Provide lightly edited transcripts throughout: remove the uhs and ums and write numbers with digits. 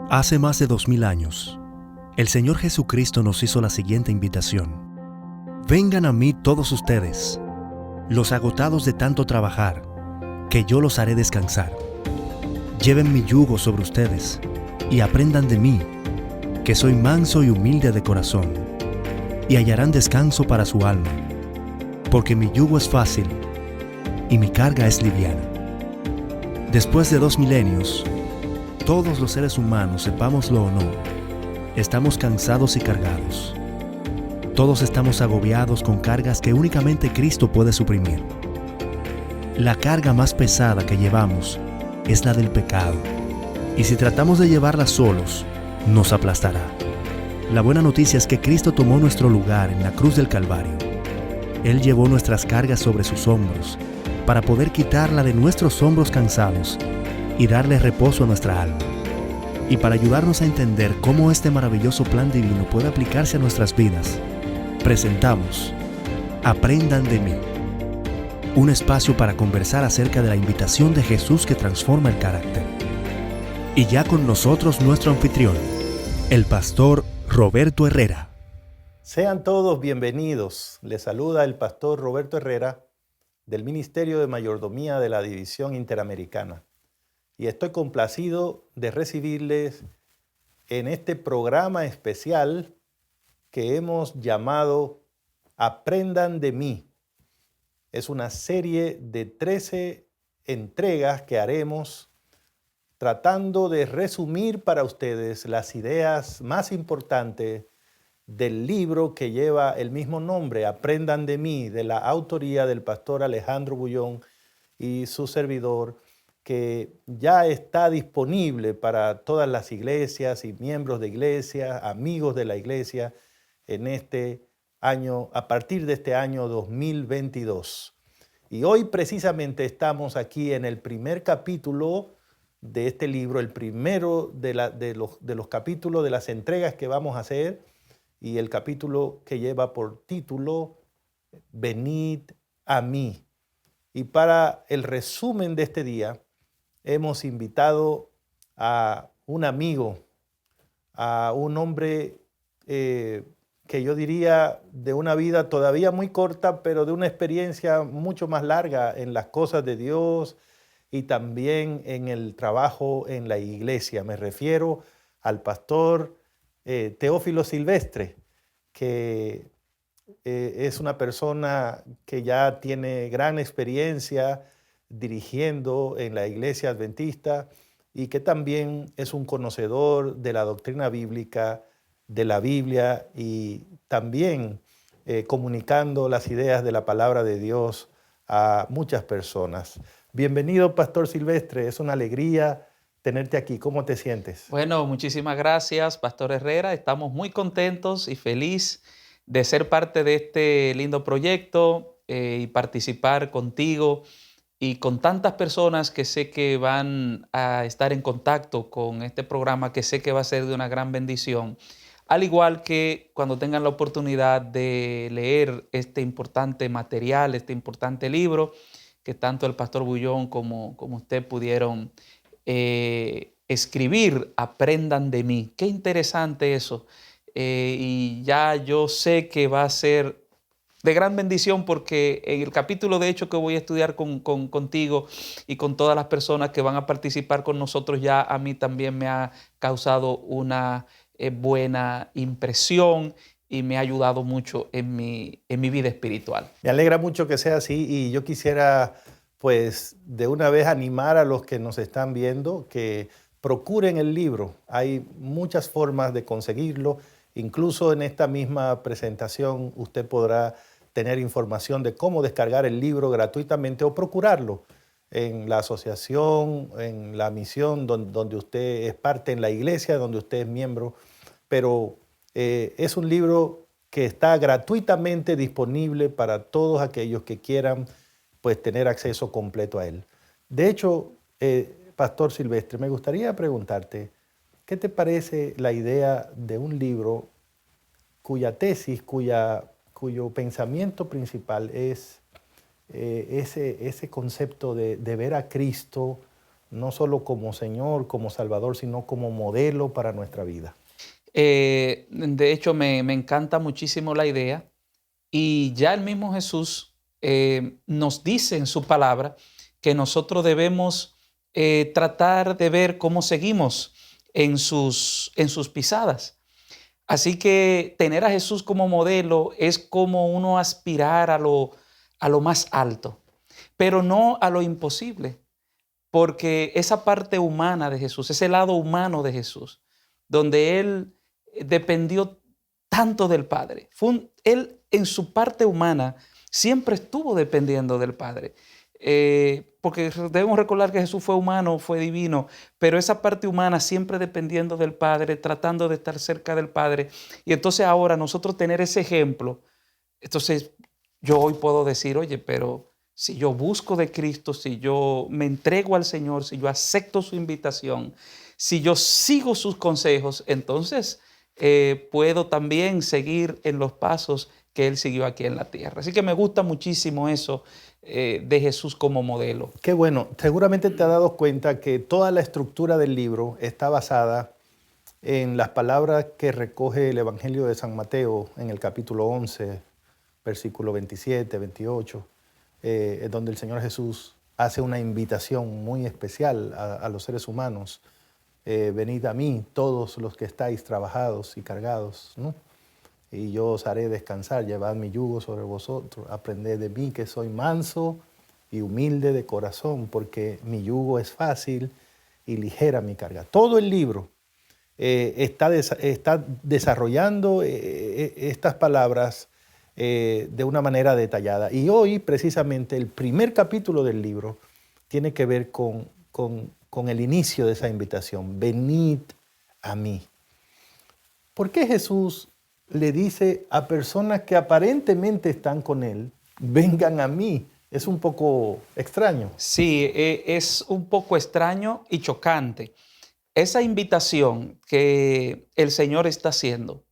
Hace más de 2000 años, el Señor Jesucristo nos hizo la siguiente invitación. Vengan a mí todos ustedes, los agotados de tanto trabajar, que yo los haré descansar. Lleven mi yugo sobre ustedes y aprendan de mí, que soy manso y humilde de corazón, y hallarán descanso para su alma, porque mi yugo es fácil y mi carga es liviana. Después de 2 milenios, todos los seres humanos, sepámoslo o no, estamos cansados y cargados. Todos estamos agobiados con cargas que únicamente Cristo puede suprimir. La carga más pesada que llevamos es la del pecado, y si tratamos de llevarla solos, nos aplastará. La buena noticia es que Cristo tomó nuestro lugar en la cruz del Calvario. Él llevó nuestras cargas sobre sus hombros para poder quitarla de nuestros hombros cansados y darle reposo a nuestra alma. Y para ayudarnos a entender cómo este maravilloso plan divino puede aplicarse a nuestras vidas, presentamos Aprendan de mí, un espacio para conversar acerca de la invitación de Jesús que transforma el carácter. Y ya con nosotros nuestro anfitrión, el pastor Roberto Herrera. Sean todos bienvenidos. Les saluda el pastor Roberto Herrera del Ministerio de Mayordomía de la División Interamericana. Y estoy complacido de recibirles en este programa especial que hemos llamado Aprendan de mí. Es una serie de 13 entregas que haremos tratando de resumir para ustedes las ideas más importantes del libro que lleva el mismo nombre, Aprendan de mí, de la autoría del pastor Alejandro Bullón y su servidor, que ya está disponible para todas las iglesias y miembros de iglesia, amigos de la iglesia, en este año, a partir de este año 2022. Y hoy precisamente estamos aquí en el primer capítulo de este libro, el primero de los capítulos de las entregas que vamos a hacer, y el capítulo que lleva por título Venid a mí. Y para el resumen de este día, hemos invitado a un amigo, a un hombre que yo diría de una vida todavía muy corta, pero de una experiencia mucho más larga en las cosas de Dios y también en el trabajo en la iglesia. Me refiero al pastor Teófilo Silvestre, que es una persona que ya tiene gran experiencia dirigiendo en la iglesia adventista y que también es un conocedor de la doctrina bíblica, de la Biblia, y también comunicando las ideas de la palabra de Dios a muchas personas. Bienvenido, Pastor Silvestre, es una alegría tenerte aquí. ¿Cómo te sientes? Bueno, muchísimas gracias, Pastor Herrera. Estamos muy contentos y feliz de ser parte de este lindo proyecto y participar contigo y con tantas personas que sé que van a estar en contacto con este programa, que sé que va a ser de una gran bendición. Al igual que cuando tengan la oportunidad de leer este importante material, este importante libro, que tanto el Pastor Bullón como usted pudieron escribir, Aprendan de mí. Qué interesante eso. Y ya yo sé que va a ser de gran bendición, porque en el capítulo de hecho que voy a estudiar contigo y con todas las personas que van a participar con nosotros, ya a mí también me ha causado una buena impresión y me ha ayudado mucho en mi vida espiritual. Me alegra mucho que sea así, y yo quisiera pues de una vez animar a los que nos están viendo que procuren el libro. Hay muchas formas de conseguirlo. Incluso en esta misma presentación usted podrá tener información de cómo descargar el libro gratuitamente o procurarlo en la asociación, en la misión donde usted es parte, en la iglesia donde usted es miembro. Pero es un libro que está gratuitamente disponible para todos aquellos que quieran pues tener acceso completo a él. De hecho, Pastor Silvestre, me gustaría preguntarte, ¿qué te parece la idea de un libro cuya tesis, cuyo pensamiento principal es ese concepto de ver a Cristo no solo como Señor, como Salvador, sino como modelo para nuestra vida. De hecho, me encanta muchísimo la idea y ya el mismo Jesús nos dice en su palabra que nosotros debemos tratar de ver cómo seguimos en sus pisadas. Así que tener a Jesús como modelo es como uno aspirar a lo más alto, pero no a lo imposible, porque esa parte humana de Jesús, ese lado humano de Jesús, donde Él dependió tanto del Padre. Él en su parte humana siempre estuvo dependiendo del Padre. Porque debemos recordar que Jesús fue humano, fue divino, pero esa parte humana siempre dependiendo del Padre, tratando de estar cerca del Padre. Y entonces ahora nosotros tener ese ejemplo, entonces yo hoy puedo decir, oye, pero si yo busco de Cristo, si yo me entrego al Señor, si yo acepto su invitación, si yo sigo sus consejos, entonces puedo también seguir en los pasos que Él siguió aquí en la tierra. Así que me gusta muchísimo eso de Jesús como modelo. Qué bueno. Seguramente te has dado cuenta que toda la estructura del libro está basada en las palabras que recoge el Evangelio de San Mateo en el capítulo 11, versículo 27, 28, donde el Señor Jesús hace una invitación muy especial a los seres humanos. Venid a mí, todos los que estáis trabajados y cargados, ¿no? Y yo os haré descansar, llevad mi yugo sobre vosotros, aprended de mí que soy manso y humilde de corazón, porque mi yugo es fácil y ligera mi carga. Todo el libro está desarrollando estas palabras de una manera detallada. Y hoy, precisamente, el primer capítulo del libro tiene que ver con el inicio de esa invitación. Venid a mí. ¿Por qué Jesús le dice a personas que aparentemente están con Él, vengan a mí? Es un poco extraño. Sí, es un poco extraño y chocante. Esa invitación que el Señor está haciendo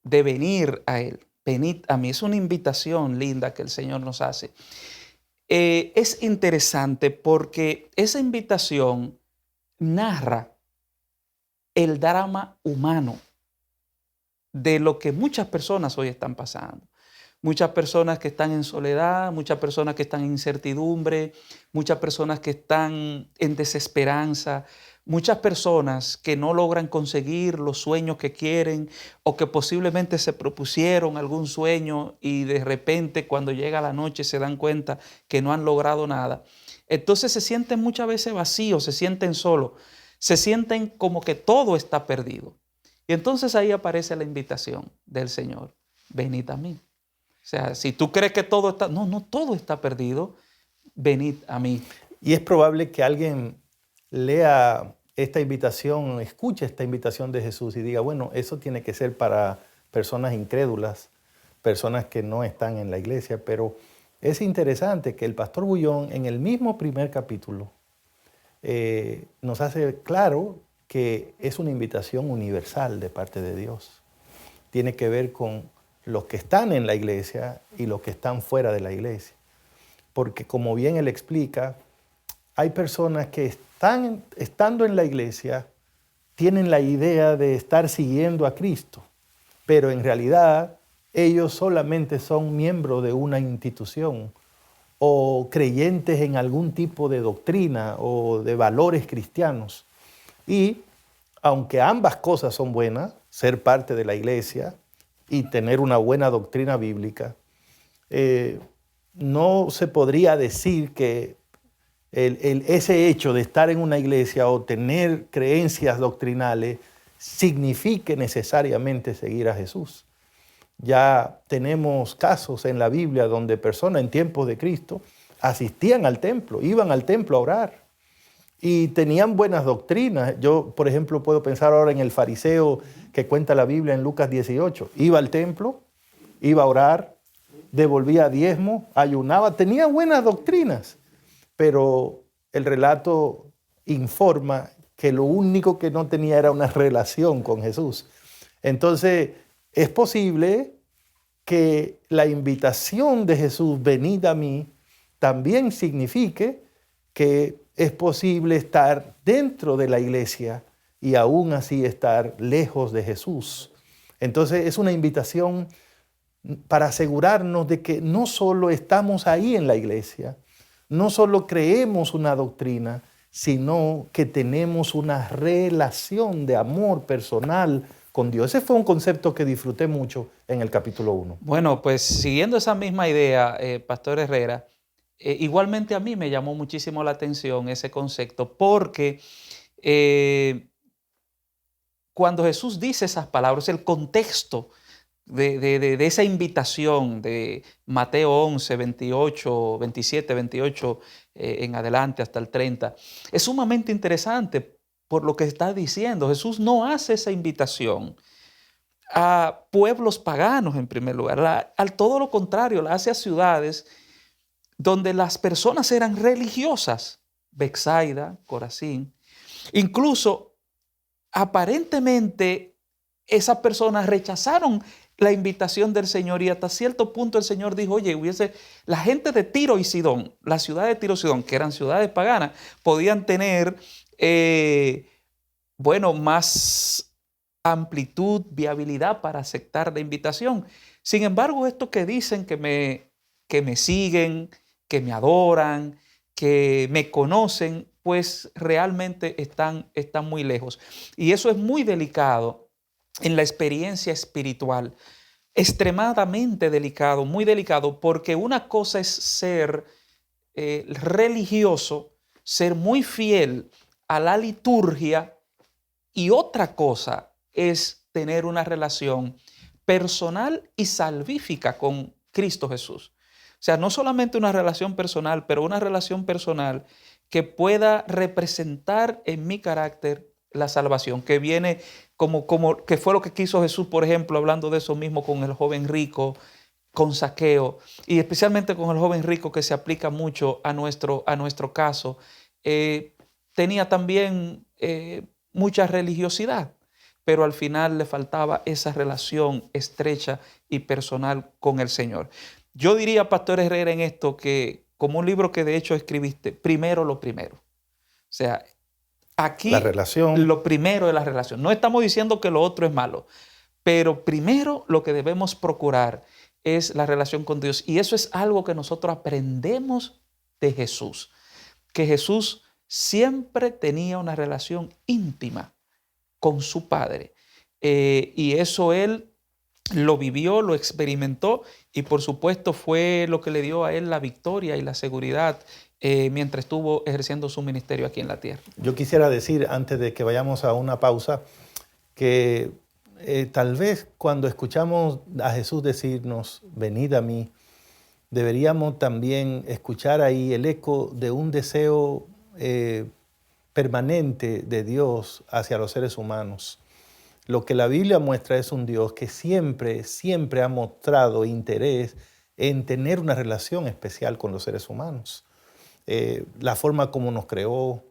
de venir a Él, venid a mí, es una invitación linda que el Señor nos hace. Es interesante porque esa invitación narra el drama humano de lo que muchas personas hoy están pasando. Muchas personas que están en soledad, muchas personas que están en incertidumbre, muchas personas que están en desesperanza, muchas personas que no logran conseguir los sueños que quieren o que posiblemente se propusieron algún sueño y de repente cuando llega la noche se dan cuenta que no han logrado nada. Entonces se sienten muchas veces vacíos, se sienten solos, se sienten como que todo está perdido. Y entonces ahí aparece la invitación del Señor, venid a mí. O sea, si tú crees que todo está, no todo está perdido, venid a mí. Y es probable que alguien lea esta invitación, escuche esta invitación de Jesús y diga, bueno, eso tiene que ser para personas incrédulas, personas que no están en la iglesia, pero es interesante que el pastor Bullón en el mismo primer capítulo nos hace claro que es una invitación universal de parte de Dios. Tiene que ver con los que están en la iglesia y los que están fuera de la iglesia. Porque como bien él explica, hay personas que estando en la iglesia, tienen la idea de estar siguiendo a Cristo, pero en realidad ellos solamente son miembros de una institución o creyentes en algún tipo de doctrina o de valores cristianos. Y aunque ambas cosas son buenas, ser parte de la iglesia y tener una buena doctrina bíblica, no se podría decir que ese hecho de estar en una iglesia o tener creencias doctrinales signifique necesariamente seguir a Jesús. Ya tenemos casos en la Biblia donde personas en tiempos de Cristo asistían al templo, iban al templo a orar y tenían buenas doctrinas. Yo, por ejemplo, puedo pensar ahora en el fariseo que cuenta la Biblia en Lucas 18. Iba al templo, iba a orar, devolvía diezmo, ayunaba, tenía buenas doctrinas, pero el relato informa que lo único que no tenía era una relación con Jesús. Entonces, es posible que la invitación de Jesús, venid a mí, también signifique que es posible estar dentro de la iglesia y aún así estar lejos de Jesús. Entonces es una invitación para asegurarnos de que no solo estamos ahí en la iglesia, no solo creemos una doctrina, sino que tenemos una relación de amor personal con Dios. Ese fue un concepto que disfruté mucho en el capítulo 1. Bueno, pues siguiendo esa misma idea, Pastor Herrera, igualmente a mí me llamó muchísimo la atención ese concepto porque cuando Jesús dice esas palabras, el contexto de esa invitación de Mateo 11, 28, 27, 28 en adelante hasta el 30, es sumamente interesante por lo que está diciendo. Jesús no hace esa invitación a pueblos paganos en primer lugar, al todo lo contrario, la hace a ciudades donde las personas eran religiosas, Betsaida, Corazín. Incluso aparentemente esas personas rechazaron la invitación del Señor y hasta cierto punto el Señor dijo, oye, la gente de Tiro y Sidón, la ciudad de Tiro y Sidón, que eran ciudades paganas, podían tener, más amplitud, viabilidad para aceptar la invitación. Sin embargo, estos que dicen que me siguen, que me adoran, que me conocen, pues realmente están muy lejos. Y eso es muy delicado en la experiencia espiritual, extremadamente delicado, muy delicado, porque una cosa es ser religioso, ser muy fiel a la liturgia, y otra cosa es tener una relación personal y salvífica con Cristo Jesús. O sea, no solamente una relación personal, pero una relación personal que pueda representar en mi carácter la salvación, que viene como que fue lo que quiso Jesús, por ejemplo, hablando de eso mismo con el joven rico, con Zaqueo, y especialmente con el joven rico, que se aplica mucho a nuestro caso. Tenía también mucha religiosidad, pero al final le faltaba esa relación estrecha y personal con el Señor. Yo diría, Pastor Herrera, en esto que, como un libro que de hecho escribiste, primero lo primero. O sea, aquí La relación. lo primero es la relación. No estamos diciendo que lo otro es malo, pero primero lo que debemos procurar es la relación con Dios. Y eso es algo que nosotros aprendemos de Jesús, que Jesús siempre tenía una relación íntima con su Padre. Y eso él lo vivió, lo experimentó y por supuesto fue lo que le dio a él la victoria y la seguridad mientras estuvo ejerciendo su ministerio aquí en la tierra. Yo quisiera decir, antes de que vayamos a una pausa, que tal vez cuando escuchamos a Jesús decirnos, venid a mí, deberíamos también escuchar ahí el eco de un deseo permanente de Dios hacia los seres humanos. Lo que la Biblia muestra es un Dios que siempre ha mostrado interés en tener una relación especial con los seres humanos. La forma como nos creó,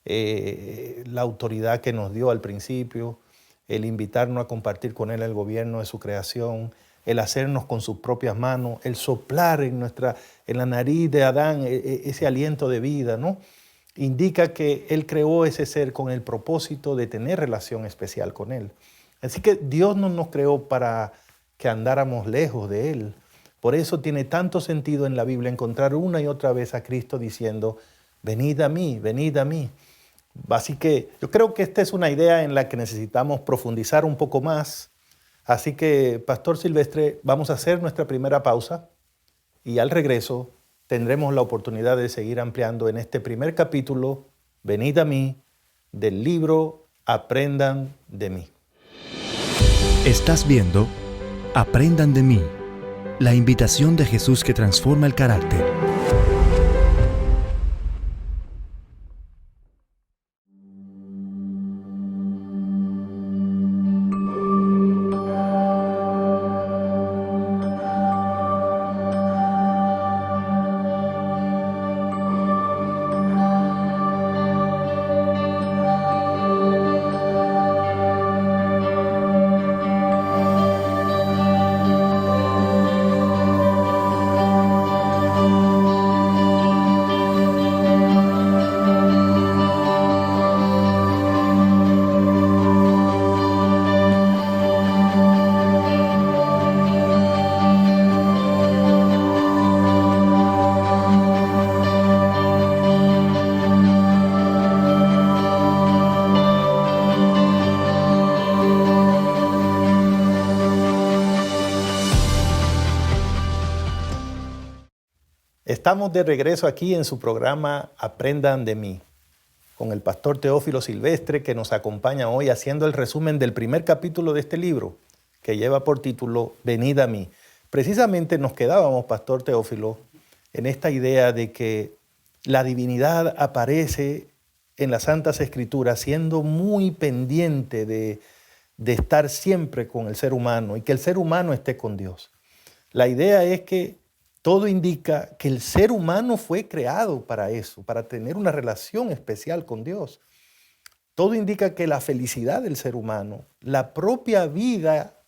la autoridad que nos dio al principio, el invitarnos a compartir con Él el gobierno de su creación, el hacernos con sus propias manos, el soplar en la nariz de Adán ese aliento de vida, ¿no? Indica que Él creó ese ser con el propósito de tener relación especial con Él. Así que Dios no nos creó para que andáramos lejos de Él. Por eso tiene tanto sentido en la Biblia encontrar una y otra vez a Cristo diciendo, venid a mí, venid a mí. Así que yo creo que esta es una idea en la que necesitamos profundizar un poco más. Así que, Pastor Silvestre, vamos a hacer nuestra primera pausa y al regreso tendremos la oportunidad de seguir ampliando en este primer capítulo, Venid a mí, del libro Aprendan de mí. Estás viendo Aprendan de mí, la invitación de Jesús que transforma el carácter. Estamos de regreso aquí en su programa Aprendan de mí, con el pastor Teófilo Silvestre, que nos acompaña hoy haciendo el resumen del primer capítulo de este libro, que lleva por título Venid a mí. Precisamente nos quedábamos, pastor Teófilo, en esta idea de que la divinidad aparece en las Santas Escrituras siendo muy pendiente de estar siempre con el ser humano y que el ser humano esté con Dios. La idea es que todo indica que el ser humano fue creado para eso, para tener una relación especial con Dios. Todo indica que la felicidad del ser humano, la propia vida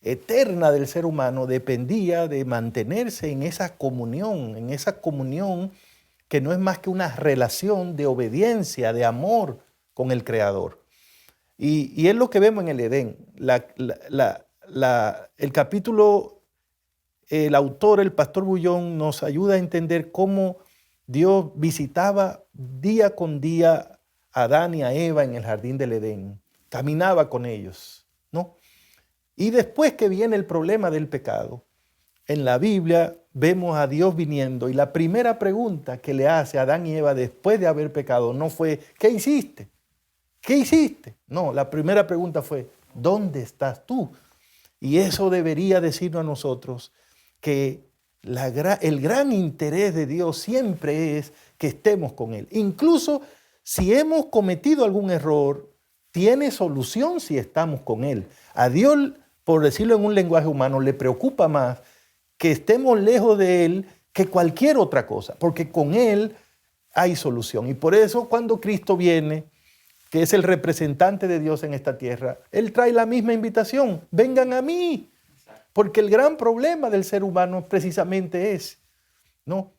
eterna del ser humano dependía de mantenerse en esa comunión que no es más que una relación de obediencia, de amor con el Creador. Y es lo que vemos en el Edén. El capítulo, el autor, el pastor Bullón, nos ayuda a entender cómo Dios visitaba día con día a Adán y a Eva en el jardín del Edén. Caminaba con ellos, ¿no? Y después que viene el problema del pecado, en la Biblia vemos a Dios viniendo y la primera pregunta que le hace a Adán y Eva después de haber pecado no fue, ¿qué hiciste? ¿Qué hiciste? No, la primera pregunta fue, ¿dónde estás tú? Y eso debería decirnos a nosotros que el gran interés de Dios siempre es que estemos con Él. Incluso si hemos cometido algún error, tiene solución si estamos con Él. A Dios, por decirlo en un lenguaje humano, le preocupa más que estemos lejos de Él que cualquier otra cosa, porque con Él hay solución. Y por eso cuando Cristo viene, que es el representante de Dios en esta tierra, Él trae la misma invitación, vengan a mí, porque el gran problema del ser humano precisamente es, ¿no?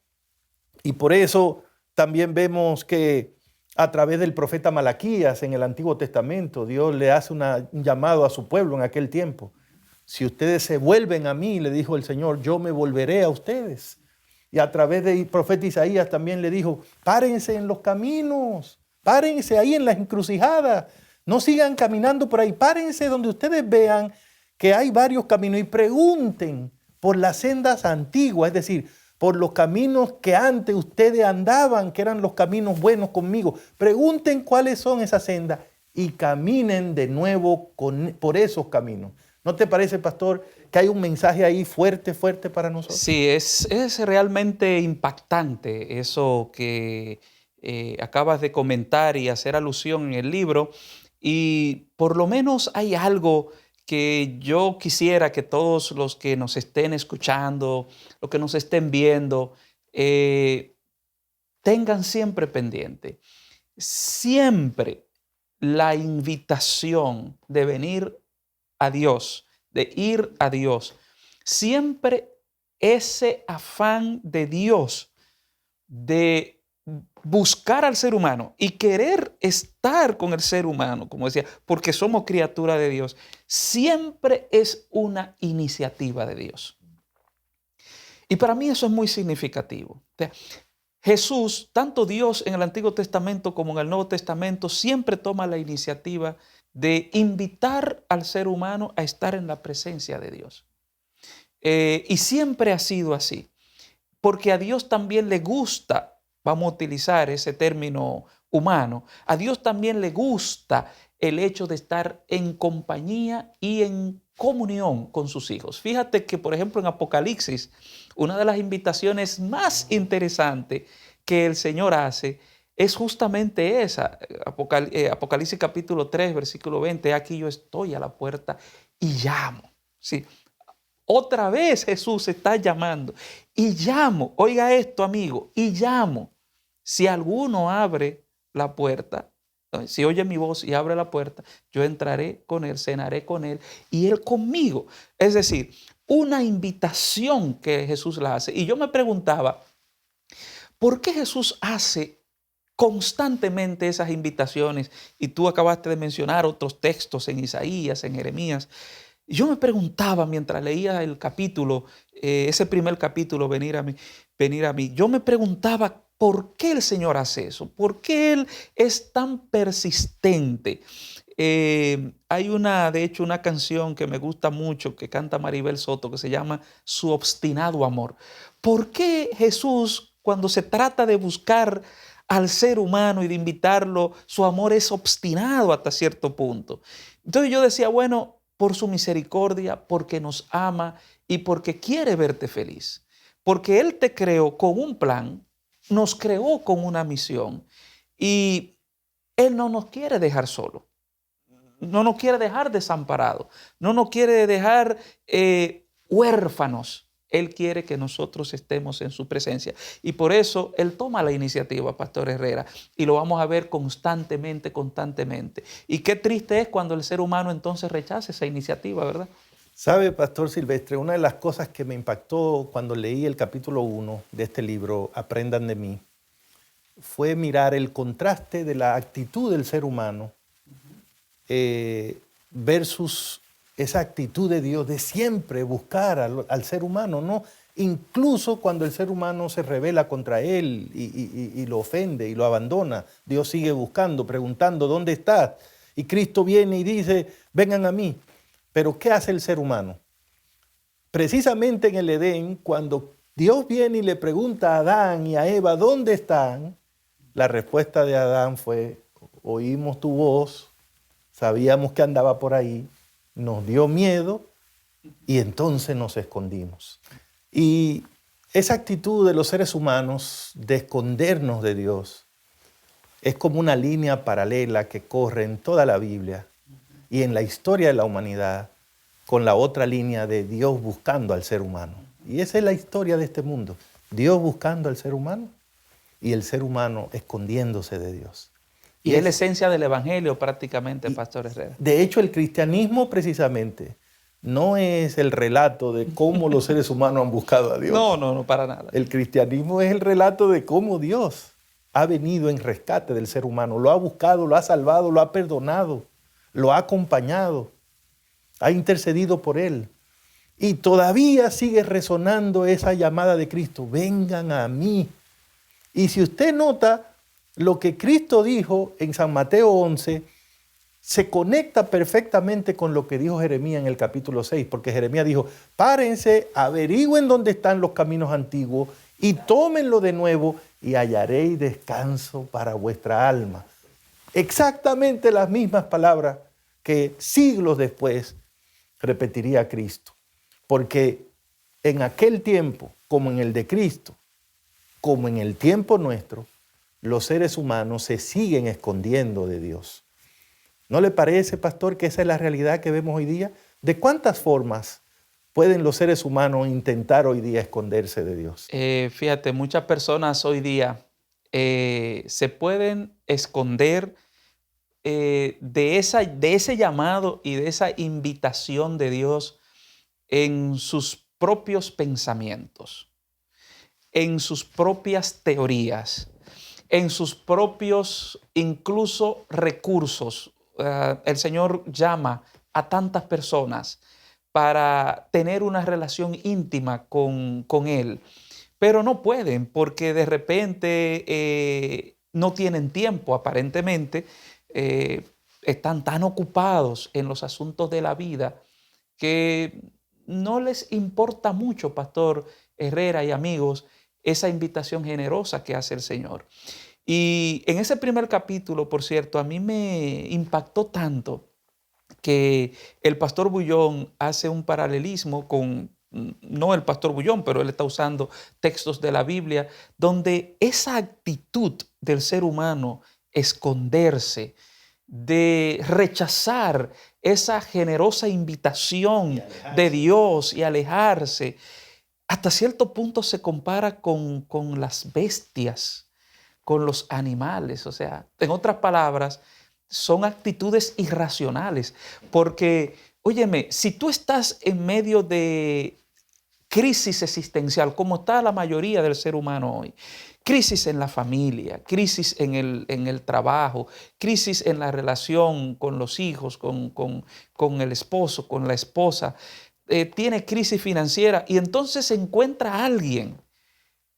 Y por eso también vemos que a través del profeta Malaquías en el Antiguo Testamento, Dios le hace un llamado a su pueblo en aquel tiempo. Si ustedes se vuelven a mí, le dijo el Señor, yo me volveré a ustedes. Y a través del profeta Isaías también le dijo, párense en los caminos, párense ahí en las encrucijadas, no sigan caminando por ahí, párense donde ustedes vean que hay varios caminos y pregunten por las sendas antiguas, es decir, por los caminos que antes ustedes andaban, que eran los caminos buenos conmigo. Pregunten cuáles son esas sendas y caminen de nuevo por esos caminos. ¿No te parece, pastor, que hay un mensaje ahí fuerte para nosotros? Sí, es realmente impactante eso que acabas de comentar y hacer alusión en el libro. Y por lo menos hay algo que yo quisiera que todos los que nos estén escuchando, los que nos estén viendo, tengan siempre pendiente. Siempre la invitación de venir a Dios, de ir a Dios, siempre ese afán de Dios de buscar al ser humano y querer estar con el ser humano, como decía, porque somos criatura de Dios, siempre es una iniciativa de Dios. Y para mí eso es muy significativo. O sea, Jesús, tanto Dios en el Antiguo Testamento como en el Nuevo Testamento, siempre toma la iniciativa de invitar al ser humano a estar en la presencia de Dios. Y siempre ha sido así, porque a Dios también le gusta, vamos a utilizar ese término humano, a Dios también le gusta el hecho de estar en compañía y en comunión con sus hijos. Fíjate que, por ejemplo, en Apocalipsis, una de las invitaciones más interesantes que el Señor hace es justamente esa. Apocalipsis capítulo 3, versículo 20, aquí yo estoy a la puerta y llamo. ¿Sí? Otra vez Jesús está llamando y llamo, oiga esto amigo, y llamo. Si alguno abre la puerta, si oye mi voz y abre la puerta, yo entraré con él, cenaré con él y él conmigo. Es decir, una invitación que Jesús la hace. Y yo me preguntaba, ¿por qué Jesús hace constantemente esas invitaciones? Y tú acabaste de mencionar otros textos en Isaías, en Jeremías. Yo me preguntaba mientras leía el capítulo, ese primer capítulo, venir a mí, yo me preguntaba ¿por qué el Señor hace eso? ¿Por qué Él es tan persistente? Hay de hecho, una canción que me gusta mucho que canta Maribel Soto que se llama Su obstinado amor. ¿Por qué Jesús, cuando se trata de buscar al ser humano y de invitarlo, su amor es obstinado hasta cierto punto? Entonces yo decía, bueno, por su misericordia, porque nos ama y porque quiere verte feliz. Porque Él te creó con un plan, nos creó con una misión y Él no nos quiere dejar solo. No nos quiere dejar desamparados, no nos quiere dejar huérfanos. Él quiere que nosotros estemos en su presencia. Y por eso Él toma la iniciativa, Pastor Herrera, y lo vamos a ver constantemente. Y qué triste es cuando el ser humano entonces rechaza esa iniciativa, ¿verdad? Sabe, Pastor Silvestre, una de las cosas que me impactó cuando leí el capítulo 1 de este libro, Aprendan de mí, fue mirar el contraste de la actitud del ser humano versus esa actitud de Dios de siempre buscar al ser humano, ¿no? Incluso cuando el ser humano se rebela contra él y lo ofende y lo abandona, Dios sigue buscando, preguntando, ¿dónde estás? Y Cristo viene y dice, vengan a mí. Pero ¿qué hace el ser humano? Precisamente en el Edén, cuando Dios viene y le pregunta a Adán y a Eva, ¿dónde están? La respuesta de Adán fue, oímos tu voz, sabíamos que andaba por ahí, nos dio miedo y entonces nos escondimos. Y esa actitud de los seres humanos de escondernos de Dios es como una línea paralela que corre en toda la Biblia y en la historia de la humanidad con la otra línea de Dios buscando al ser humano. Y esa es la historia de este mundo. Dios buscando al ser humano y el ser humano escondiéndose de Dios. Y es la esencia del Evangelio prácticamente, Pastor Herrera. De hecho, el cristianismo precisamente no es el relato de cómo los seres humanos han buscado a Dios. No, para nada. El cristianismo es el relato de cómo Dios ha venido en rescate del ser humano. Lo ha buscado, lo ha salvado, lo ha perdonado, lo ha acompañado, ha intercedido por él. Y todavía sigue resonando esa llamada de Cristo, vengan a mí. Y si usted nota, lo que Cristo dijo en San Mateo 11 se conecta perfectamente con lo que dijo Jeremías en el capítulo 6, porque Jeremías dijo, párense, averigüen dónde están los caminos antiguos y tómenlo de nuevo y hallaréis descanso para vuestra alma. Exactamente las mismas palabras que siglos después repetiría Cristo, porque en aquel tiempo, como en el de Cristo, como en el tiempo nuestro, los seres humanos se siguen escondiendo de Dios. ¿No le parece, pastor, que esa es la realidad que vemos hoy día? ¿De cuántas formas pueden los seres humanos intentar hoy día esconderse de Dios? Fíjate, muchas personas hoy día se pueden esconder de ese llamado y de esa invitación de Dios en sus propios pensamientos, en sus propias teorías, en sus propios incluso recursos. El Señor llama a tantas personas para tener una relación íntima con Él, pero no pueden porque de repente no tienen tiempo aparentemente, están tan ocupados en los asuntos de la vida que no les importa mucho, Pastor Herrera y amigos, esa invitación generosa que hace el Señor. Y en ese primer capítulo, por cierto, a mí me impactó tanto que el pastor Bullón hace un paralelismo con, no el pastor Bullón, pero él está usando textos de la Biblia, donde esa actitud del ser humano, esconderse, de rechazar esa generosa invitación de Dios y alejarse, hasta cierto punto se compara con las bestias, con los animales. O sea, en otras palabras, son actitudes irracionales. Porque, óyeme, si tú estás en medio de crisis existencial, como está la mayoría del ser humano hoy, crisis en la familia, crisis en el trabajo, crisis en la relación con los hijos, con el esposo, con la esposa, tiene crisis financiera y entonces se encuentra alguien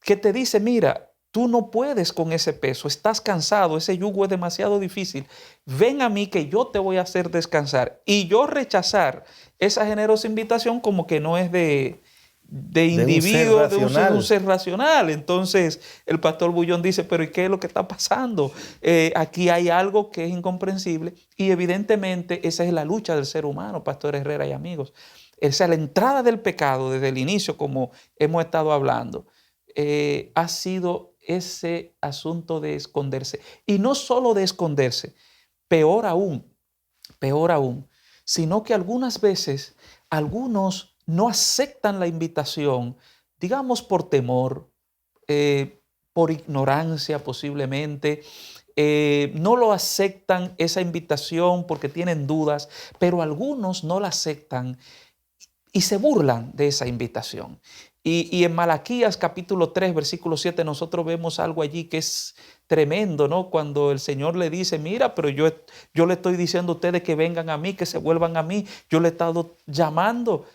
que te dice, mira, tú no puedes con ese peso, estás cansado, ese yugo es demasiado difícil. Ven a mí que yo te voy a hacer descansar. Y yo rechazar esa generosa invitación como que no es de individuo, de un ser racional. Entonces el pastor Bullón dice, pero ¿y qué es lo que está pasando? Aquí hay algo que es incomprensible y evidentemente esa es la lucha del ser humano, pastor Herrera y amigos. Esa es la entrada del pecado desde el inicio, como hemos estado hablando. Ha sido ese asunto de esconderse. Y no solo de esconderse, peor aún, sino que algunas veces algunos no aceptan la invitación, digamos por temor, por ignorancia posiblemente, no lo aceptan esa invitación porque tienen dudas, pero algunos no la aceptan y se burlan de esa invitación. Y en Malaquías capítulo 3, versículo 7, nosotros vemos algo allí que es tremendo, ¿no? Cuando el Señor le dice, mira, pero yo le estoy diciendo a ustedes que vengan a mí, que se vuelvan a mí, yo le he estado llamando.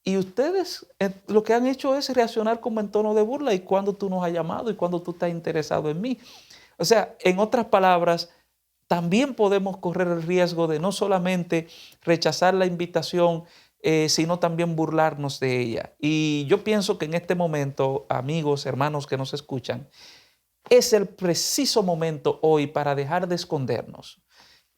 Y ustedes lo que han hecho es reaccionar como en tono de burla. ¿Y cuando tú nos has llamado? ¿Y cuando tú estás interesado en mí? O sea, en otras palabras, también podemos correr el riesgo de no solamente rechazar la invitación, sino también burlarnos de ella. Y yo pienso que en este momento, amigos, hermanos que nos escuchan, es el preciso momento hoy para dejar de escondernos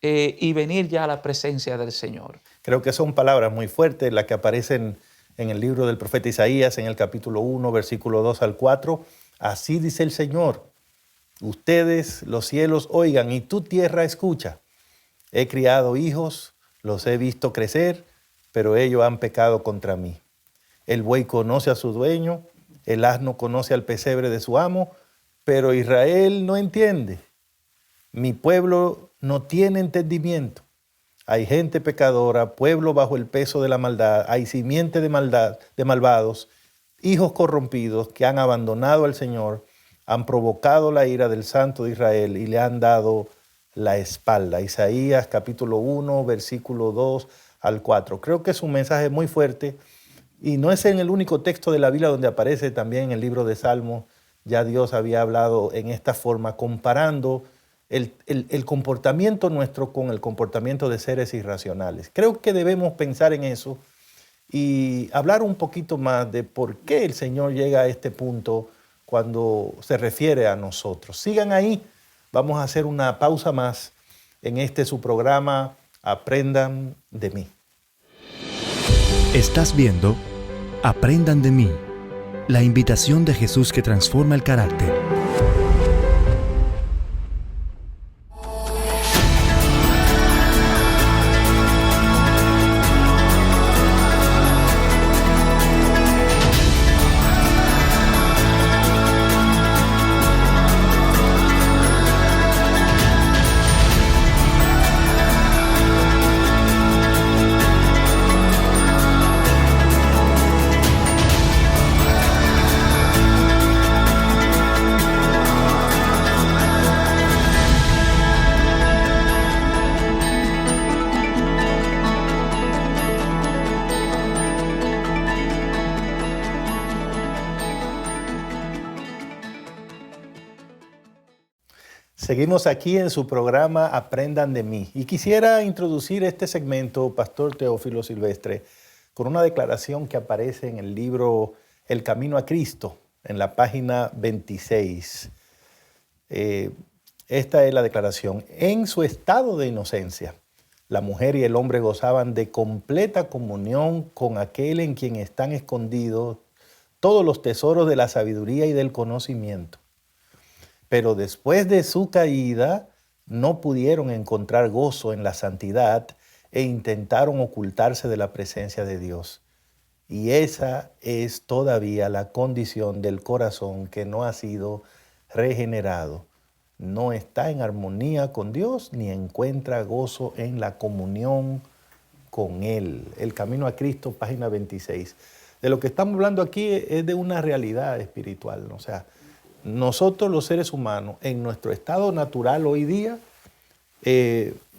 y venir ya a la presencia del Señor. Creo que son palabras muy fuertes las que aparecen en el libro del profeta Isaías, en el capítulo 1, versículo 2 al 4. Así dice el Señor: ustedes, los cielos, oigan, y tu tierra escucha. He criado hijos, los he visto crecer, pero ellos han pecado contra mí. El buey conoce a su dueño, el asno conoce al pesebre de su amo, pero Israel no entiende. Mi pueblo no tiene entendimiento. Hay gente pecadora, pueblo bajo el peso de la maldad, hay simiente de maldad, de malvados, hijos corrompidos que han abandonado al Señor, han provocado la ira del Santo de Israel y le han dado la espalda. Isaías capítulo 1, versículo 2 al 4. Creo que es un mensaje muy fuerte y no es en el único texto de la Biblia donde aparece, también en el libro de Salmos. Ya Dios había hablado en esta forma, comparando el comportamiento nuestro con el comportamiento de seres irracionales. Creo que debemos pensar en eso y hablar un poquito más de por qué el Señor llega a este punto cuando se refiere a nosotros. Sigan ahí, vamos a hacer una pausa más en este su programa Aprendan de mí. Estás viendo Aprendan de mí, la invitación de Jesús que transforma el carácter. Seguimos aquí en su programa Aprendan de mí. Y quisiera introducir este segmento, Pastor Teófilo Silvestre, con una declaración que aparece en el libro El Camino a Cristo, en la página 26. Esta es la declaración. En su estado de inocencia, la mujer y el hombre gozaban de completa comunión con aquel en quien están escondidos todos los tesoros de la sabiduría y del conocimiento. Pero después de su caída, no pudieron encontrar gozo en la santidad e intentaron ocultarse de la presencia de Dios. Y esa es todavía la condición del corazón que no ha sido regenerado. No está en armonía con Dios ni encuentra gozo en la comunión con Él. El Camino a Cristo, página 26. De lo que estamos hablando aquí es de una realidad espiritual, o sea, nosotros los seres humanos, en nuestro estado natural hoy día,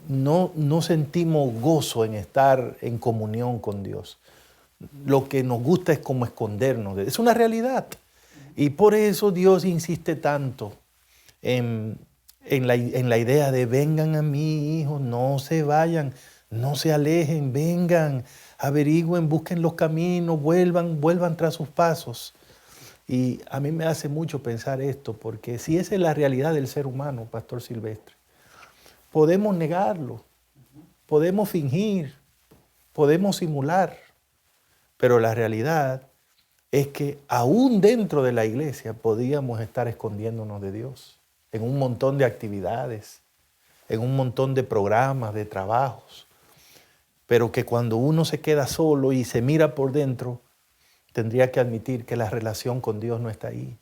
no sentimos gozo en estar en comunión con Dios. Lo que nos gusta es como escondernos. Es una realidad. Y por eso Dios insiste tanto en la idea de vengan a mí, hijos, no se vayan, no se alejen, vengan, averigüen, busquen los caminos, vuelvan tras sus pasos. Y a mí me hace mucho pensar esto, porque si esa es la realidad del ser humano, Pastor Silvestre, podemos negarlo, podemos fingir, podemos simular, pero la realidad es que aún dentro de la iglesia podíamos estar escondiéndonos de Dios en un montón de actividades, en un montón de programas, de trabajos, pero que cuando uno se queda solo y se mira por dentro, tendría que admitir que la relación con Dios no está ahí.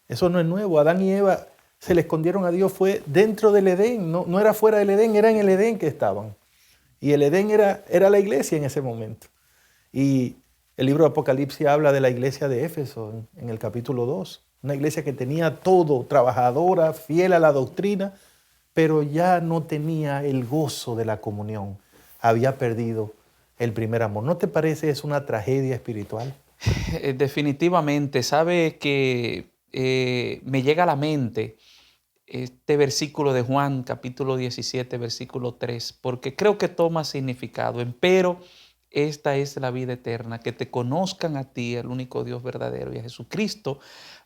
Eso no es nuevo. Adán y Eva se le escondieron a Dios, fue dentro del Edén, no era fuera del Edén, era en el Edén que estaban. Y el Edén era la iglesia en ese momento. Y el libro de Apocalipsis habla de la iglesia de Éfeso en el capítulo 2. Una iglesia que tenía todo, trabajadora, fiel a la doctrina, pero ya no tenía el gozo de la comunión. Había perdido el primer amor. ¿No te parece es una tragedia espiritual? Definitivamente. Sabe que me llega a la mente este versículo de Juan, capítulo 17, versículo 3, porque creo que toma significado. Empero, esta es la vida eterna, que te conozcan a ti, el único Dios verdadero, y a Jesucristo,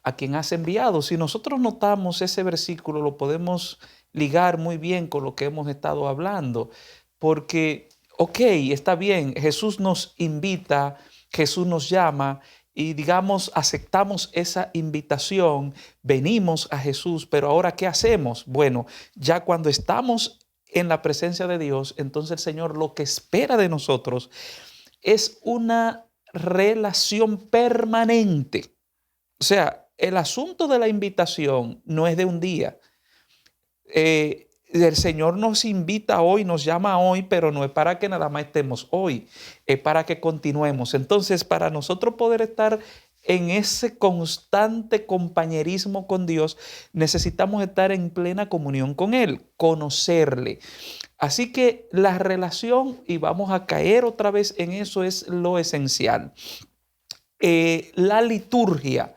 a quien has enviado. Si nosotros notamos ese versículo, lo podemos ligar muy bien con lo que hemos estado hablando, porque, está bien, Jesús nos invita, Jesús nos llama, y digamos, aceptamos esa invitación, venimos a Jesús, pero ahora ¿qué hacemos? Bueno, ya cuando estamos en la presencia de Dios, entonces el Señor lo que espera de nosotros es una relación permanente. O sea, el asunto de la invitación no es de un día. El Señor nos invita hoy, nos llama hoy, pero no es para que nada más estemos hoy, es para que continuemos. Entonces, para nosotros poder estar en ese constante compañerismo con Dios, necesitamos estar en plena comunión con Él, conocerle. Así que la relación, y vamos a caer otra vez en eso, es lo esencial. La liturgia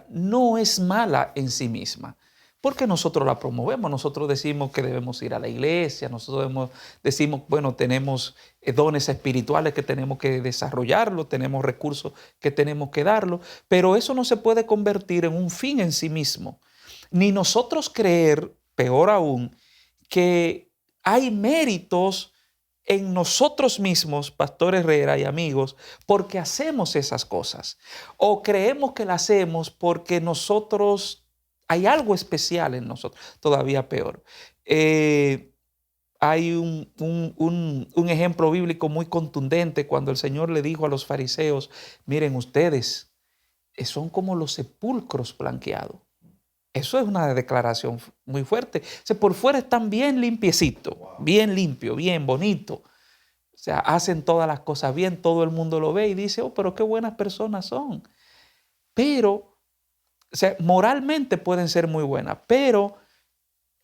no es mala en sí misma, porque nosotros la promovemos, nosotros decimos que debemos ir a la iglesia, nosotros decimos, bueno, tenemos dones espirituales que tenemos que desarrollarlo, tenemos recursos que tenemos que darlo, pero eso no se puede convertir en un fin en sí mismo, ni nosotros creer, peor aún, que hay méritos en nosotros mismos, Pastor Herrera y amigos, porque hacemos esas cosas, o creemos que las hacemos porque nosotros hay algo especial en nosotros, todavía peor. Hay un ejemplo bíblico muy contundente cuando el Señor le dijo a los fariseos, miren ustedes, son como los sepulcros blanqueados. Eso es una declaración muy fuerte. O sea, por fuera están bien limpiecitos, bien limpio, bien bonito. O sea, hacen todas las cosas bien, todo el mundo lo ve y dice, pero qué buenas personas son. Pero o sea, moralmente pueden ser muy buenas, pero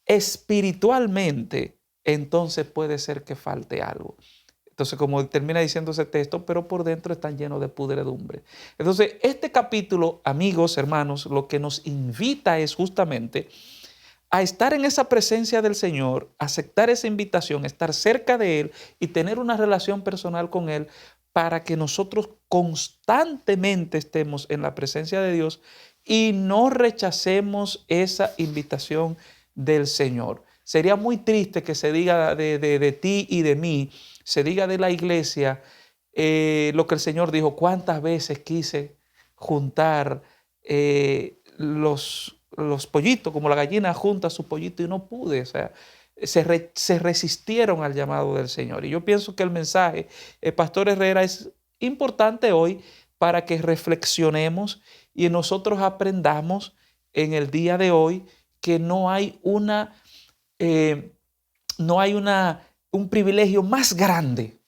espiritualmente entonces puede ser que falte algo. Entonces, como termina diciendo ese texto, pero por dentro están llenos de pudredumbre. Entonces, este capítulo, amigos, hermanos, lo que nos invita es justamente a estar en esa presencia del Señor, aceptar esa invitación, estar cerca de Él y tener una relación personal con Él para que nosotros constantemente estemos en la presencia de Dios y no rechacemos esa invitación del Señor. Sería muy triste que se diga de ti y de mí, se diga de la iglesia lo que el Señor dijo, cuántas veces quise juntar los pollitos, como la gallina junta su pollito y no pude. O sea, se resistieron al llamado del Señor. Y yo pienso que el mensaje, Pastor Herrera, es importante hoy para que reflexionemos y nosotros aprendamos en el día de hoy que no hay un privilegio más grande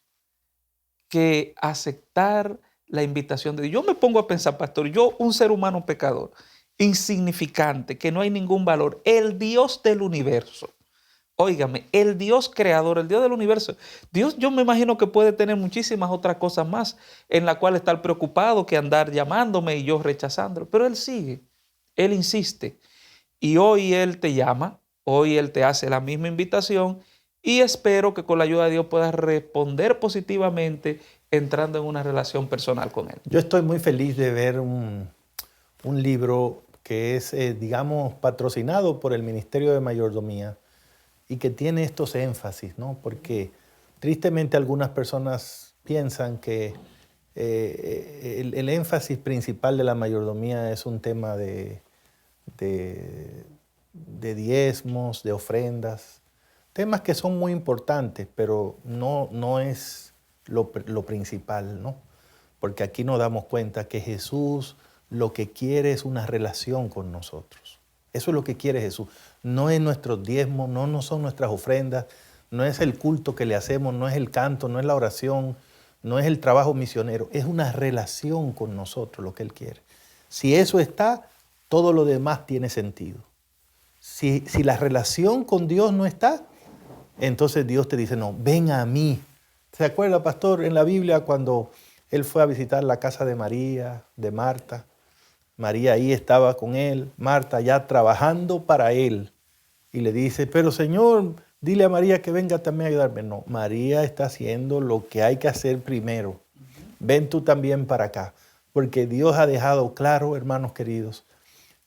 que aceptar la invitación de Dios. Yo me pongo a pensar, pastor, yo, un ser humano pecador, insignificante, que no hay ningún valor, el Dios del universo Óigame, el Dios creador, el Dios del universo. Dios, yo me imagino que puede tener muchísimas otras cosas más en la cual estar preocupado que andar llamándome y yo rechazándolo. Pero Él sigue, Él insiste. Y hoy Él te llama, hoy Él te hace la misma invitación y espero que con la ayuda de Dios puedas responder positivamente entrando en una relación personal con Él. Yo estoy muy feliz de ver un libro que es, digamos, patrocinado por el Ministerio de Mayordomía y que tiene estos énfasis, ¿no? Porque tristemente algunas personas piensan que el énfasis principal de la mayordomía es un tema de diezmos, de ofrendas, temas que son muy importantes, pero no es lo principal, ¿no? Porque aquí nos damos cuenta que Jesús lo que quiere es una relación con nosotros. Eso es lo que quiere Jesús. No es nuestros diezmos, no son nuestras ofrendas, no es el culto que le hacemos, no es el canto, no es la oración, no es el trabajo misionero. Es una relación con nosotros lo que Él quiere. Si eso está, todo lo demás tiene sentido. Si la relación con Dios no está, entonces Dios te dice, no, ven a mí. ¿Se acuerda, pastor, en la Biblia cuando Él fue a visitar la casa de María, de Marta? María ahí estaba con Él, Marta ya trabajando para Él. Y le dice, pero Señor, dile a María que venga también a ayudarme. No, María está haciendo lo que hay que hacer primero. Ven tú también para acá. Porque Dios ha dejado claro, hermanos queridos,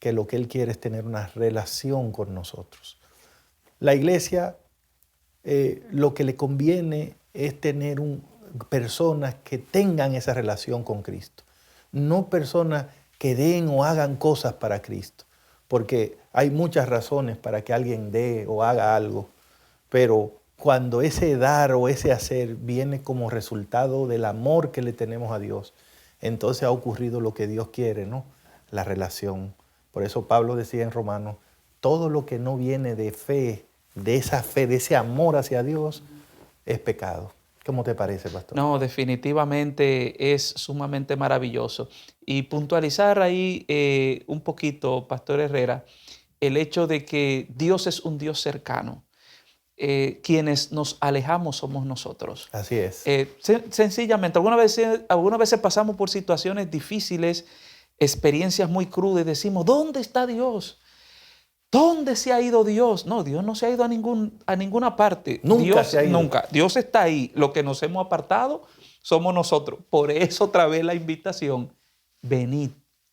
que lo que Él quiere es tener una relación con nosotros. La iglesia, lo que le conviene es tener personas que tengan esa relación con Cristo. No personas que den o hagan cosas para Cristo. Porque hay muchas razones para que alguien dé o haga algo. Pero cuando ese dar o ese hacer viene como resultado del amor que le tenemos a Dios, entonces ha ocurrido lo que Dios quiere, ¿no? La relación. Por eso Pablo decía en Romanos, todo lo que no viene de fe, de esa fe, de ese amor hacia Dios, es pecado. ¿Cómo te parece, pastor? No, definitivamente es sumamente maravilloso. Y puntualizar ahí un poquito, Pastor Herrera, el hecho de que Dios es un Dios cercano. Quienes nos alejamos somos nosotros. Así es. Sencillamente, algunas veces pasamos por situaciones difíciles, experiencias muy crudas y decimos, ¿dónde está Dios? ¿Dónde se ha ido Dios? No, Dios no se ha ido a ninguna parte. Nunca Dios, se ha ido. Nunca. Dios está ahí. Lo que nos hemos apartado somos nosotros. Por eso otra vez la invitación, venid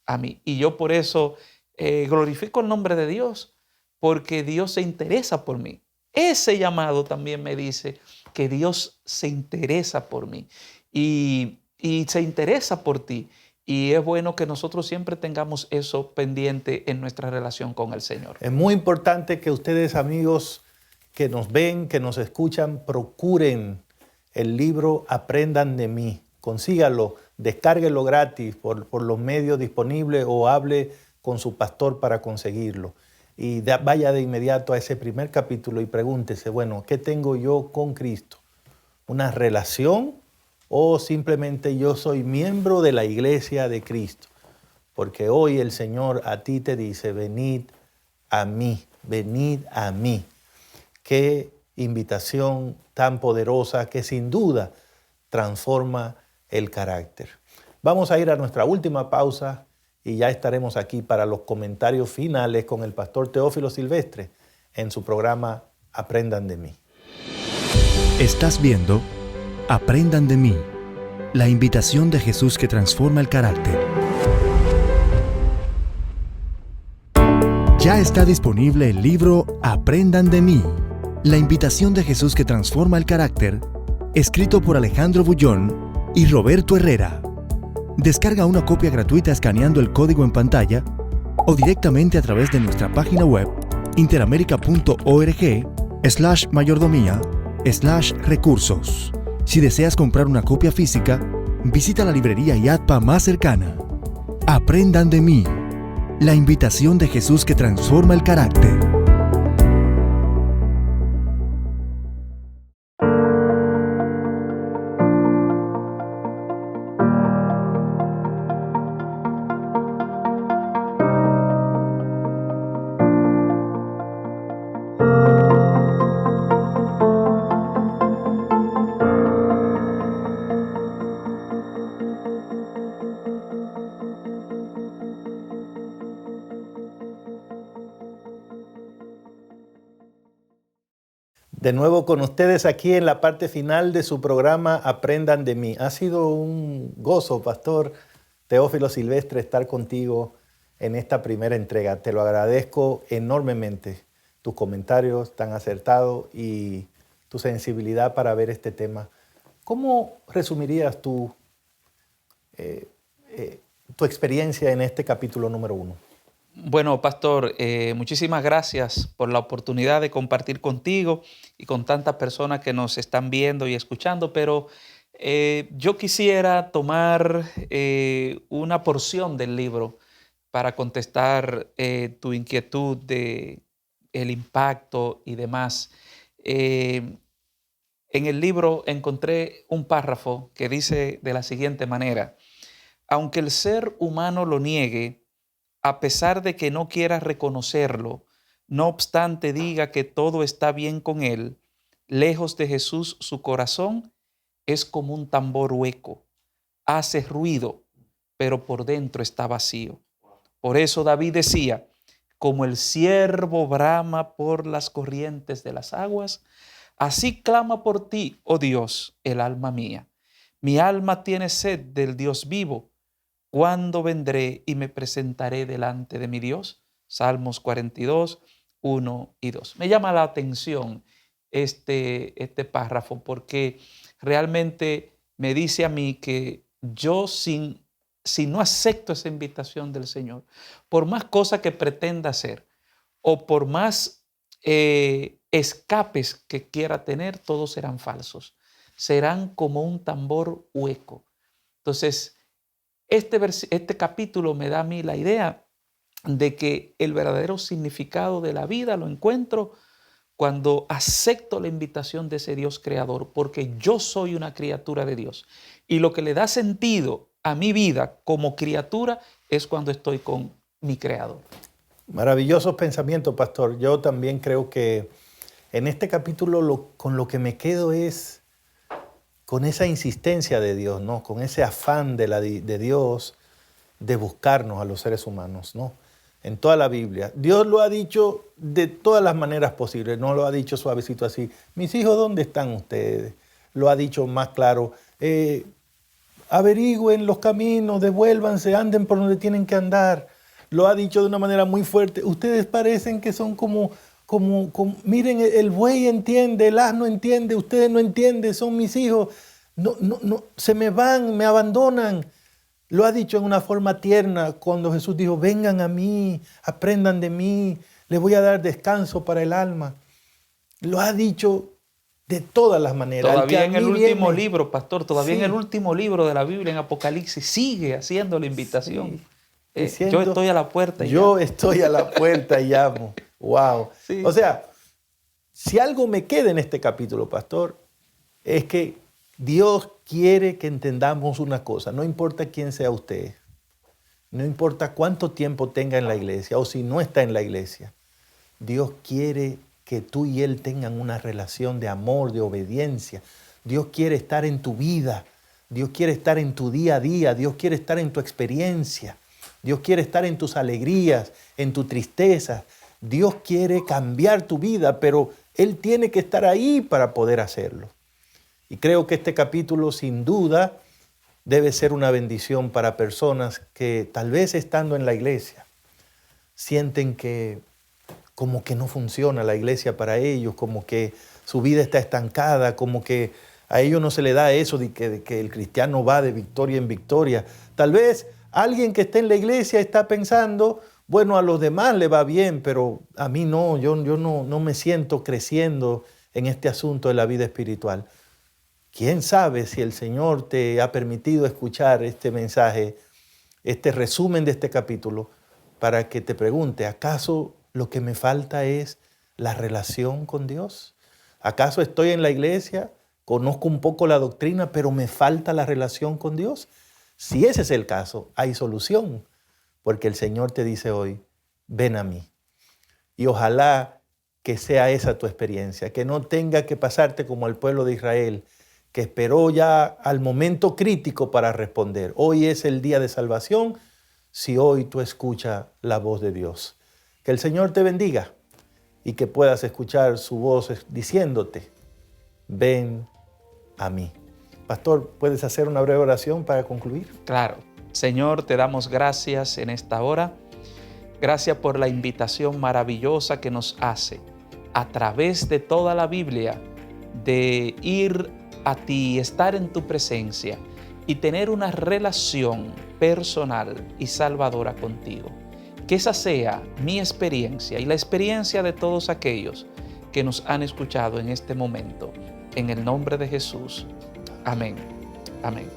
a mí. Y yo por eso glorifico el nombre de Dios, porque Dios se interesa por mí. Ese llamado también me dice que Dios se interesa por mí y se interesa por ti. Y es bueno que nosotros siempre tengamos eso pendiente en nuestra relación con el Señor. Es muy importante que ustedes, amigos que nos ven, que nos escuchan, procuren el libro Aprendan de mí. Consígalo, descárguelo gratis por los medios disponibles o hable con su pastor para conseguirlo. Y vaya de inmediato a ese primer capítulo y pregúntese, bueno, ¿qué tengo yo con Cristo? ¿Una relación o simplemente yo soy miembro de la iglesia de Cristo? Porque hoy el Señor a ti te dice, venid a mí, venid a mí. Qué invitación tan poderosa que sin duda transforma el carácter. Vamos a ir a nuestra última pausa y ya estaremos aquí para los comentarios finales con el pastor Teófilo Silvestre en su programa Aprendan de mí. Estás viendo Aprendan de mí, la invitación de Jesús que transforma el carácter. Ya está disponible el libro Aprendan de mí, la invitación de Jesús que transforma el carácter, escrito por Alejandro Bullón y Roberto Herrera. Descarga una copia gratuita escaneando el código en pantalla o directamente a través de nuestra página web interamerica.org/mayordomía/recursos. Si deseas comprar una copia física, visita la librería IATPA más cercana. Aprendan de mí, la invitación de Jesús que transforma el carácter. De nuevo con ustedes aquí en la parte final de su programa Aprendan de mí. Ha sido un gozo, Pastor Teófilo Silvestre, estar contigo en esta primera entrega. Te lo agradezco enormemente, tus comentarios tan acertados y tu sensibilidad para ver este tema. ¿Cómo resumirías tu experiencia en este capítulo número 1? Bueno, Pastor, muchísimas gracias por la oportunidad de compartir contigo y con tantas personas que nos están viendo y escuchando, pero yo quisiera tomar una porción del libro para contestar tu inquietud de el impacto y demás. En el libro encontré un párrafo que dice de la siguiente manera: aunque el ser humano lo niegue, a pesar de que no quiera reconocerlo, no obstante diga que todo está bien con él, lejos de Jesús su corazón es como un tambor hueco, hace ruido, pero por dentro está vacío. Por eso David decía: como el ciervo brama por las corrientes de las aguas, así clama por ti, oh Dios, el alma mía. Mi alma tiene sed del Dios vivo. ¿Cuándo vendré y me presentaré delante de mi Dios? Salmos 42, 1 y 2. Me llama la atención este párrafo porque realmente me dice a mí que yo si no acepto esa invitación del Señor, por más cosas que pretenda hacer o por más escapes que quiera tener, todos serán falsos. Serán como un tambor hueco. Entonces, este capítulo me da a mí la idea de que el verdadero significado de la vida lo encuentro cuando acepto la invitación de ese Dios creador, porque yo soy una criatura de Dios. Y lo que le da sentido a mi vida como criatura es cuando estoy con mi creador. Maravillosos pensamientos, Pastor. Yo también creo que en este capítulo con lo que me quedo es con esa insistencia de Dios, ¿no? Con ese afán de Dios de buscarnos a los seres humanos, ¿no? En toda la Biblia. Dios lo ha dicho de todas las maneras posibles. No lo ha dicho suavecito así: mis hijos, ¿dónde están ustedes? Lo ha dicho más claro: averigüen los caminos, devuélvanse, anden por donde tienen que andar. Lo ha dicho de una manera muy fuerte: ustedes parecen que son como miren, el buey entiende, el asno entiende, ustedes no entienden, son mis hijos, no, se me van, me abandonan. Lo ha dicho en una forma tierna cuando Jesús dijo: vengan a mí, aprendan de mí, les voy a dar descanso para el alma. Lo ha dicho de todas las maneras. Todavía en el último libro, Pastor, todavía en el último libro de la Biblia, en Apocalipsis, sigue haciendo la invitación. Diciendo, yo estoy a la puerta y llamo. Yo estoy a la puerta y llamo. Wow. Sí. O sea, si algo me queda en este capítulo, Pastor, es que Dios quiere que entendamos una cosa. No importa quién sea usted, no importa cuánto tiempo tenga en la iglesia o si no está en la iglesia, Dios quiere que tú y Él tengan una relación de amor, de obediencia. Dios quiere estar en tu vida. Dios quiere estar en tu día a día. Dios quiere estar en tu experiencia. Dios quiere estar en tus alegrías, en tu tristeza. Dios quiere cambiar tu vida, pero Él tiene que estar ahí para poder hacerlo. Y creo que este capítulo, sin duda, debe ser una bendición para personas que tal vez estando en la iglesia sienten que como que no funciona la iglesia para ellos, como que su vida está estancada, como que a ellos no se le da eso de que el cristiano va de victoria en victoria. Tal vez alguien que esté en la iglesia está pensando: bueno, a los demás le va bien, pero a mí no, yo no me siento creciendo en este asunto de la vida espiritual. ¿Quién sabe si el Señor te ha permitido escuchar este mensaje, este resumen de este capítulo, para que te pregunte: ¿acaso lo que me falta es la relación con Dios? ¿Acaso estoy en la iglesia, conozco un poco la doctrina, pero me falta la relación con Dios? Si ese es el caso, hay solución, porque el Señor te dice hoy: ven a mí. Y ojalá que sea esa tu experiencia, que no tenga que pasarte como al pueblo de Israel, que esperó ya al momento crítico para responder. Hoy es el día de salvación, si hoy tú escuchas la voz de Dios. Que el Señor te bendiga y que puedas escuchar su voz diciéndote, ven a mí. Pastor, ¿puedes hacer una breve oración para concluir? Claro. Señor, te damos gracias en esta hora. Gracias por la invitación maravillosa que nos hace a través de toda la Biblia de ir a ti, estar en tu presencia y tener una relación personal y salvadora contigo. Que esa sea mi experiencia y la experiencia de todos aquellos que nos han escuchado en este momento. En el nombre de Jesús. Amén. Amén.